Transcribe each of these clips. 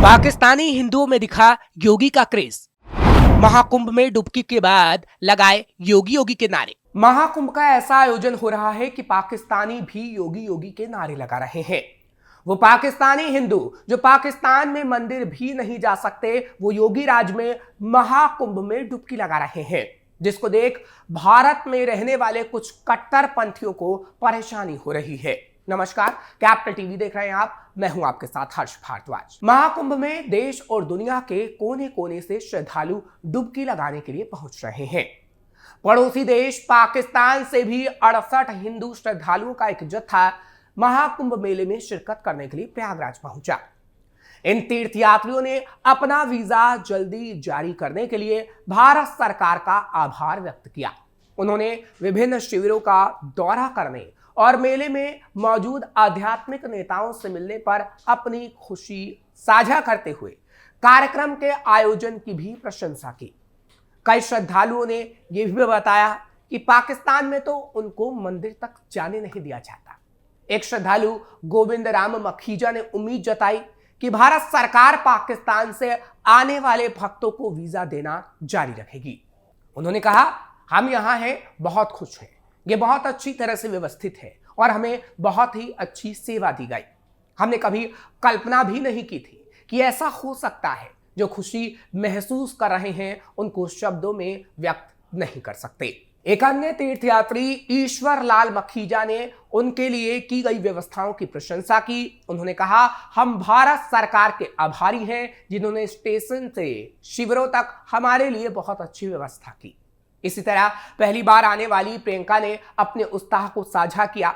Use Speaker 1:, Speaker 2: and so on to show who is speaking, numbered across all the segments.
Speaker 1: पाकिस्तानी हिंदुओं में दिखा योगी का क्रेज। महाकुंभ में डुबकी के बाद लगाए योगी योगी के नारे। महाकुंभ का ऐसा आयोजन हो रहा है कि पाकिस्तानी भी योगी योगी के नारे लगा रहे हैं। वो पाकिस्तानी हिंदू जो पाकिस्तान में मंदिर भी नहीं जा सकते, वो योगी राज में महाकुंभ में डुबकी लगा रहे हैं, जिसको देख भारत में रहने वाले कुछ कट्टरपंथियों को परेशानी हो रही है। नमस्कार, कैपिटल टीवी देख रहे हैं आप। मैं हूं आपके साथ हर्ष भारद्वाज। महाकुंभ में देश और दुनिया के कोने कोने से श्रद्धालु डुबकी लगाने के लिए पहुंच रहे हैं। पड़ोसी देश पाकिस्तान से भी 68 हिंदू श्रद्धालुओं का एक जत्था महाकुंभ मेले में शिरकत करने के लिए प्रयागराज पहुंचा। इन तीर्थयात्रियों ने अपना वीजा जल्दी जारी करने के लिए भारत सरकार का आभार व्यक्त किया। उन्होंने विभिन्न शिविरों का दौरा करने और मेले में मौजूद आध्यात्मिक नेताओं से मिलने पर अपनी खुशी साझा करते हुए कार्यक्रम के आयोजन की भी प्रशंसा की। कई श्रद्धालुओं ने यह भी बताया कि पाकिस्तान में तो उनको मंदिर तक जाने नहीं दिया जाता। एक श्रद्धालु गोविंद राम मखीजा ने उम्मीद जताई कि भारत सरकार पाकिस्तान से आने वाले भक्तों को वीजा देना जारी रखेगी। उन्होंने कहा, हम यहाँ हैं, बहुत खुश हैं। ये बहुत अच्छी तरह से व्यवस्थित है और हमें बहुत ही अच्छी सेवा दी गई। हमने कभी कल्पना भी नहीं की थी कि ऐसा हो सकता है। जो खुशी महसूस कर रहे हैं उनको शब्दों में व्यक्त नहीं कर सकते। एक अन्य तीर्थयात्री ईश्वर लाल मखीजा ने उनके लिए की गई व्यवस्थाओं की प्रशंसा की। उन्होंने कहा, हम भारत सरकार के आभारी हैं जिन्होंने स्टेशन से शिविरों तक हमारे लिए बहुत अच्छी व्यवस्था की। इसी तरह पहली बार आने वाली प्रियंका ने अपने उत्साह को साझा किया।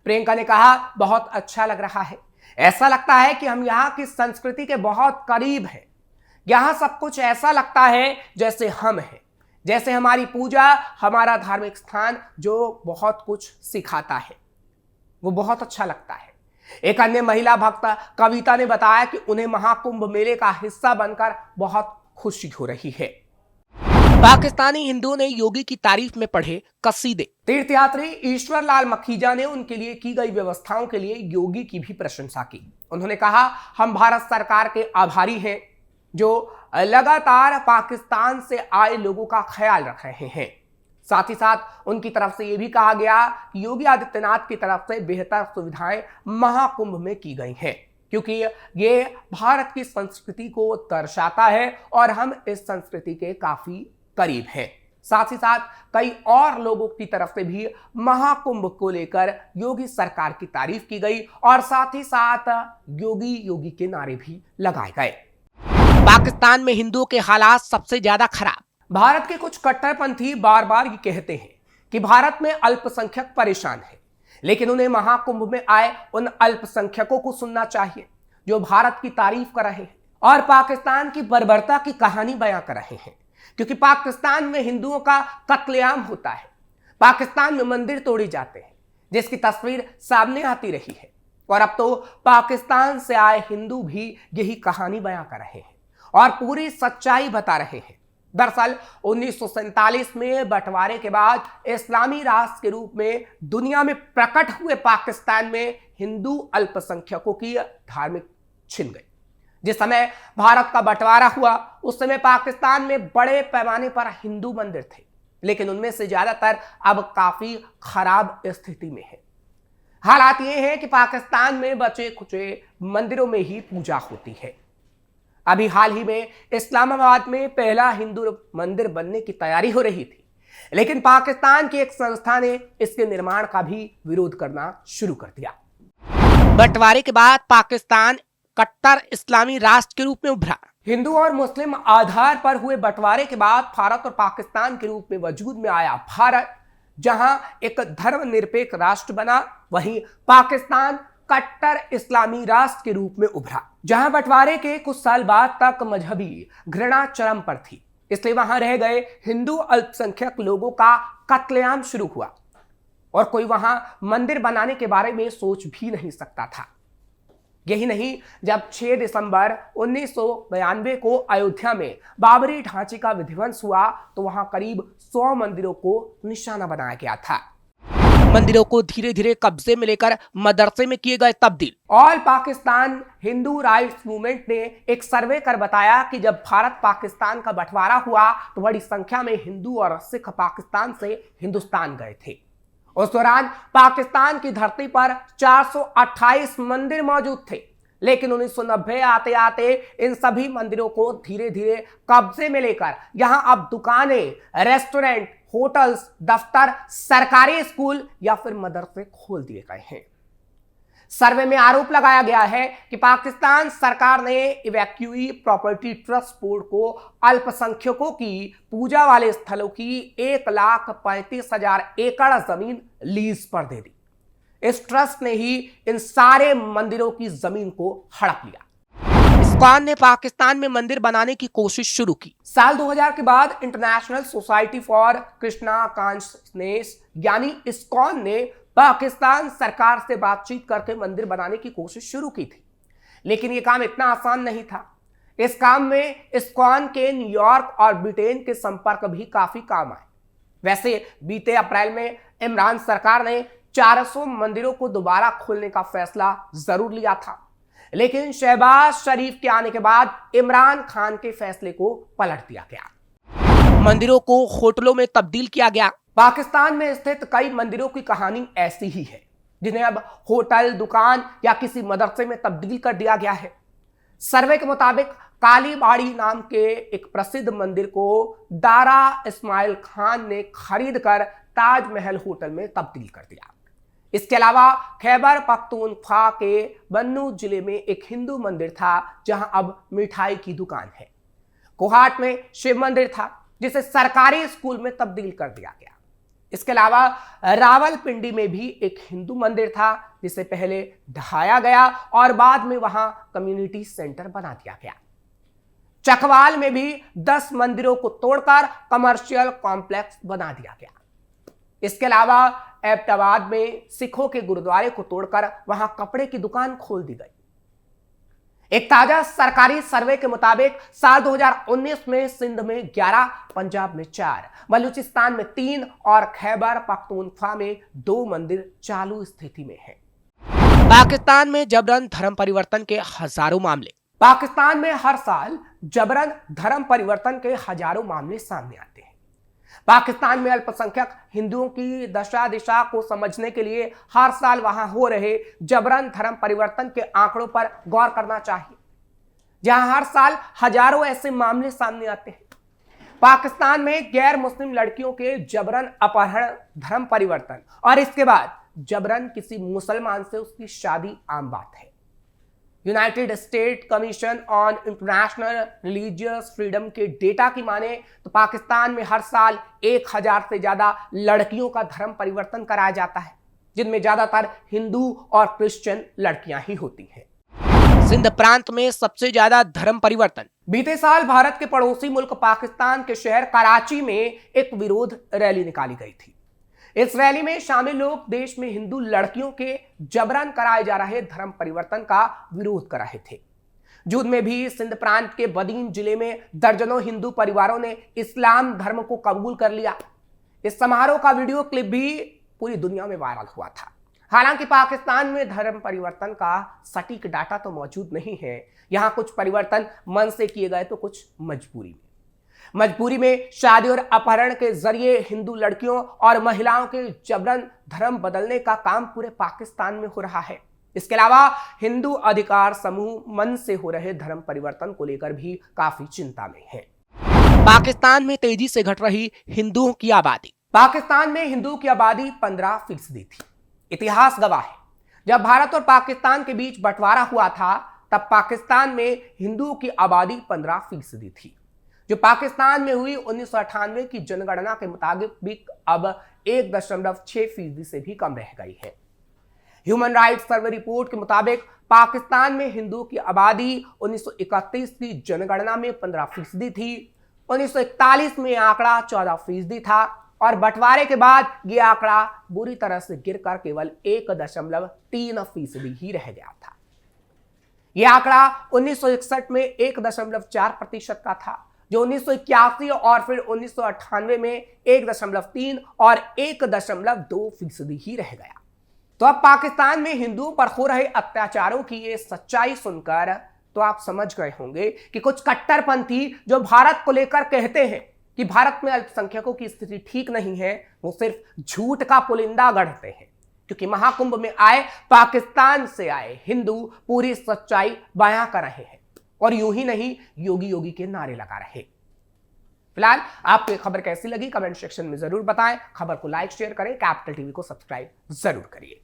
Speaker 1: प्रियंका ने कहा, बहुत अच्छा लग रहा है। ऐसा लगता है कि हम यहाँ की संस्कृति के बहुत करीब हैं। यहाँ सब कुछ ऐसा लगता है जैसे हम हैं, जैसे हमारी पूजा, हमारा धार्मिक स्थान जो बहुत कुछ सिखाता है। वो बहुत अच्छा लगता है। एक अन्य महिला भक्त कविता ने बताया कि उन्हें महाकुंभ मेले का हिस्सा बनकर बहुत खुशी हो रही है। पाकिस्तानी हिंदुओं ने योगी की तारीफ में पढ़े कसीदे। तीर्थयात्री ईश्वर लाल मखीजा ने उनके लिए की गई व्यवस्थाओं के लिए योगी की भी प्रशंसा की। उन्होंने कहा, हम भारत सरकार के आभारी हैं जो लगातार पाकिस्तान से आए लोगों का ख्याल रख रहे हैं। साथ ही साथ उनकी तरफ से यह भी कहा गया कि योगी आदित्यनाथ की तरफ से बेहतर सुविधाएं महाकुंभ में की गई हैं, क्योंकि ये भारत की संस्कृति को दर्शाता है और हम इस संस्कृति के काफी करीब हैं। साथ ही साथ कई और लोगों की तरफ से भी महाकुंभ को लेकर योगी सरकार की तारीफ की गई और साथ ही साथ योगी योगी के नारे भी लगाए गए। पाकिस्तान में हिंदुओं के हालात सबसे ज्यादा खराब। भारत के कुछ कट्टरपंथी बार बार ये कहते हैं कि भारत में अल्पसंख्यक परेशान है, लेकिन उन्हें महाकुंभ में आए उन अल्पसंख्यकों को सुनना चाहिए जो भारत की तारीफ कर रहे हैं और पाकिस्तान की बर्बरता की कहानी बयां कर रहे हैं। क्योंकि पाकिस्तान में हिंदुओं का कत्लेआम होता है, पाकिस्तान में मंदिर तोड़े जाते हैं, जिसकी तस्वीर सामने आती रही है। और अब तो पाकिस्तान से आए हिंदू भी यही कहानी बयां कर रहे हैं और पूरी सच्चाई बता रहे हैं। दरअसल 1947 में बंटवारे के बाद इस्लामी राष्ट्र के रूप में दुनिया में प्रकट हुए पाकिस्तान में हिंदू अल्पसंख्यकों की धार्मिक छिन गई। जिस समय भारत का बंटवारा हुआ उस समय पाकिस्तान में बड़े पैमाने पर हिंदू मंदिर थे, लेकिन उनमें से ज्यादातर अब काफी खराब स्थिति में है। हालात ये है कि पाकिस्तान में बचे खुचे मंदिरों में ही पूजा होती है। अभी हाल ही में इस्लामाबाद में पहला हिंदू मंदिर बनने की तैयारी हो रही थी, लेकिन पाकिस्तान की एक संस्था ने इसके निर्माण का भी विरोध करना शुरू कर दिया। बंटवारे के बाद पाकिस्तान कट्टर इस्लामी राष्ट्र के रूप में उभरा। हिंदू और मुस्लिम आधार पर हुए बंटवारे के बाद भारत और पाकिस्तान के रूप में वजूद में आया भारत, जहां एक धर्मनिरपेक्ष राष्ट्र बना, वहीं पाकिस्तान कट्टर इस्लामी राष्ट्र के रूप में उभरा। जहां बंटवारे के कुछ साल बाद तक मजहबी घृणा चरम पर थी, इसलिए वहां रह गए हिंदू अल्पसंख्यक लोगों का कत्लेआम शुरू हुआ और कोई वहां मंदिर बनाने के बारे में सोच भी नहीं सकता था। यही नहीं, जब 6 दिसंबर 1992 को अयोध्या में बाबरी ढांचे का विध्वंस हुआ तो वहां करीब 100 मंदिरों को निशाना बनाया गया था। मंदिरों को धीरे धीरे कब्जे में लेकर मदरसे में किए गए तब्दील। All Pakistan Hindu rights movement ने एक सर्वे कर बताया कि जब भारत पाकिस्तान का बंटवारा हुआ तो बड़ी संख्या में हिंदू और सिख पाकिस्तान से हिंदुस्तान गए थे। उस दौरान पाकिस्तान की धरती पर 428 मंदिर मौजूद थे, लेकिन 1990 आते आते इन सभी मंदिरों को धीरे धीरे कब्जे में लेकर यहां अब दुकानें, रेस्टोरेंट, होटल्स, दफ्तर, सरकारी स्कूल या फिर मदरसे खोल दिए गए हैं। सर्वे में आरोप लगाया गया है कि पाकिस्तान सरकार ने इवैक्यूई प्रॉपर्टी ट्रस्ट बोर्ड को अल्पसंख्यकों की पूजा वाले स्थलों की 1,35,000 एकड़ जमीन लीज पर दे दी। इस ट्रस्ट ने ही इन सारे मंदिरों की जमीन को हड़प लिया। इस्कॉन ने पाकिस्तान में मंदिर बनाने की कोशिश शुरू की। साल 2000 के बाद international society for Krishna consciousness यानी इस्कॉन ने पाकिस्तान सरकार से बातचीत करके मंदिर बनाने की कोशिश शुरू की थी, लेकिन यह काम इतना आसान नहीं था। इस काम में इस्कॉन के न्यूयॉर्क और ब्रिटेन के संपर्क भी काफी काम आए। वैसे बीते अप्रैल में इमरान सरकार ने 400 मंदिरों को दोबारा खोलने का फैसला जरूर लिया था, लेकिन शहबाज शरीफ के आने के बाद इमरान खान के फैसले को पलट दिया गया। मंदिरों को होटलों में तब्दील किया गया। पाकिस्तान में स्थित कई मंदिरों की कहानी ऐसी ही है, जिन्हें अब होटल, दुकान या किसी मदरसे में तब्दील कर दिया गया है। सर्वे के मुताबिक कालीबाड़ी नाम के एक प्रसिद्ध मंदिर को दारा इस्माइल खान ने खरीद कर ताजमहल होटल में तब्दील कर दिया। इसके अलावा खैबर पख्तूनख्वा के बन्नू जिले में एक हिंदू मंदिर था, जहां अब मिठाई की दुकान है। कोहाट में शिव मंदिर था, जिसे सरकारी स्कूल में तब्दील कर दिया गया। इसके अलावा रावलपिंडी में भी एक हिंदू मंदिर था, जिसे पहले ढहाया गया और बाद में वहां कम्युनिटी सेंटर बना दिया गया। चकवाल में भी 10 मंदिरों को तोड़कर कमर्शियल कॉम्प्लेक्स बना दिया गया। इसके अलावा एबटाबाद में सिखों के गुरुद्वारे को तोड़कर वहां कपड़े की दुकान खोल दी गई। एक ताजा सरकारी सर्वे के मुताबिक साल 2019 में सिंध में 11, पंजाब में 4, बलूचिस्तान में 3 और खैबर पख्तूनख्वा में 2 मंदिर चालू स्थिति में हैं। पाकिस्तान में जबरन धर्म परिवर्तन के हजारों मामले। पाकिस्तान में हर साल जबरन धर्म परिवर्तन के हजारों मामले सामने आते हैं। पाकिस्तान में अल्पसंख्यक हिंदुओं की दशा दिशा को समझने के लिए हर साल वहां हो रहे जबरन धर्म परिवर्तन के आंकड़ों पर गौर करना चाहिए, जहां हर साल हजारों ऐसे मामले सामने आते हैं। पाकिस्तान में गैर मुस्लिम लड़कियों के जबरन अपहरण, धर्म परिवर्तन और इसके बाद जबरन किसी मुसलमान से उसकी शादी आम बात है। United state commission on international religious freedom के डेटा की माने तो पाकिस्तान में हर साल 1000 से ज्यादा लड़कियों का धर्म परिवर्तन कराया जाता है, जिनमें ज्यादातर हिंदू और क्रिश्चियन लड़कियां ही होती हैं। सिंध प्रांत में सबसे ज्यादा धर्म परिवर्तन। बीते साल भारत के पड़ोसी मुल्क पाकिस्तान के शहर कराची में एक विरोध रैली निकाली गई थी। इस रैली में शामिल लोग देश में हिंदू लड़कियों के जबरन कराए जा रहे धर्म परिवर्तन का विरोध कर रहे थे। जूद में भी सिंध प्रांत के बदीन जिले में दर्जनों हिंदू परिवारों ने इस्लाम धर्म को कबूल कर लिया। इस समारोह का वीडियो क्लिप भी पूरी दुनिया में वायरल हुआ था। हालांकि पाकिस्तान में धर्म परिवर्तन का सटीक डाटा तो मौजूद नहीं है। यहां कुछ परिवर्तन मन से किए गए तो कुछ मजबूरी में शादी और अपहरण के जरिए हिंदू लड़कियों और महिलाओं के जबरन धर्म बदलने का काम पूरे पाकिस्तान में हो रहा है। इसके अलावा हिंदू अधिकार समूह मन से हो रहे धर्म परिवर्तन को लेकर भी काफी चिंता में है। पाकिस्तान में तेजी से घट रही हिंदुओं की आबादी। पाकिस्तान में हिंदुओं की आबादी 15% थी। इतिहास गवाह है, जब भारत और पाकिस्तान के बीच बंटवारा हुआ था तब पाकिस्तान में हिंदुओं की आबादी 15% थी, जो पाकिस्तान में हुई 1998 की जनगणना के मुताबिक अब 1.6% से भी कम रह गई है। ह्यूमन राइट्स सर्वे रिपोर्ट के मुताबिक पाकिस्तान में हिंदुओं की आबादी 1931 की जनगणना में 15% थी, 1941 में आंकड़ा 14% था और बंटवारे के बाद यह आंकड़ा बुरी तरह से गिरकर केवल 1.3% ही रह गया था। यह आंकड़ा 1961 में 1.4% का था, जो 1981 और फिर 1998 में 1.3 और 1.2% ही रह गया। तो अब पाकिस्तान में हिंदुओं पर हो रहे अत्याचारों की ये सच्चाई सुनकर तो आप समझ गए होंगे कि कुछ कट्टरपंथी जो भारत को लेकर कहते हैं कि भारत में अल्पसंख्यकों की स्थिति ठीक नहीं है, वो सिर्फ झूठ का पुलिंदा गढ़ते हैं, क्योंकि महाकुंभ में आए पाकिस्तान से आए हिंदू पूरी सच्चाई बयां कर रहे हैं और यूं ही नहीं, योगी योगी के नारे लगा रहे। फिलहाल आपको ये खबर कैसी लगी कमेंट सेक्शन में जरूर बताएं। खबर को लाइक शेयर करें, कैपिटल टीवी को सब्सक्राइब जरूर करिए।